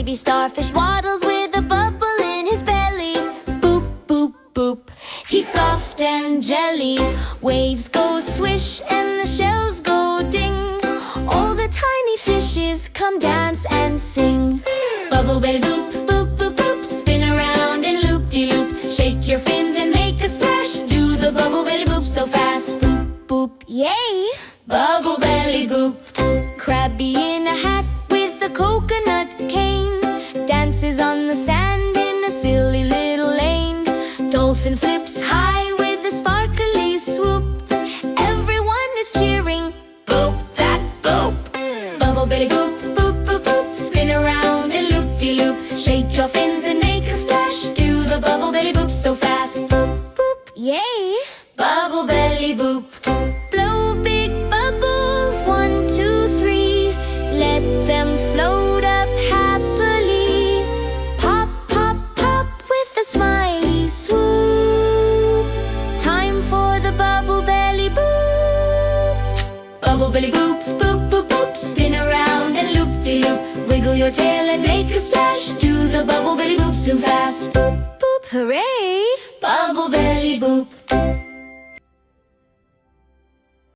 baby starfish waddles with a bubble in his belly. Boop, boop, boop. He's soft and jelly. Waves go swish and the shells go ding. All the tiny fishes come dance and sing. Bubble belly boop, boop, boop, boop. Spin around and loop-de-loop. Shake your fins and make a splash. Do the bubble belly boop so fast. Boop, boop, yay! Bubble belly boop. Crabby in a hat with a coconut cane dances on the sand in a silly little lane. Dolphin flips high with a sparkly swoop. Everyone is cheering. Boop, that boop. Bubble belly boop, boop, boop, boop. Spin around and loop-de-loop. Shake your fins and make a splash. Do the bubble belly boop so fast. Boop, boop, yay! Bubble belly boop. Blow big bubbles, 1, 2, 3. Let them float up happily. Pop, pop, pop with a smiley swoop. Time for the bubble belly boop. Bubble belly boop, boop, boop, boop. Spin around and loop-de-loop. Wiggle your tail and make a splash. Do the bubble belly boop soon fast. Boop, boop, hooray!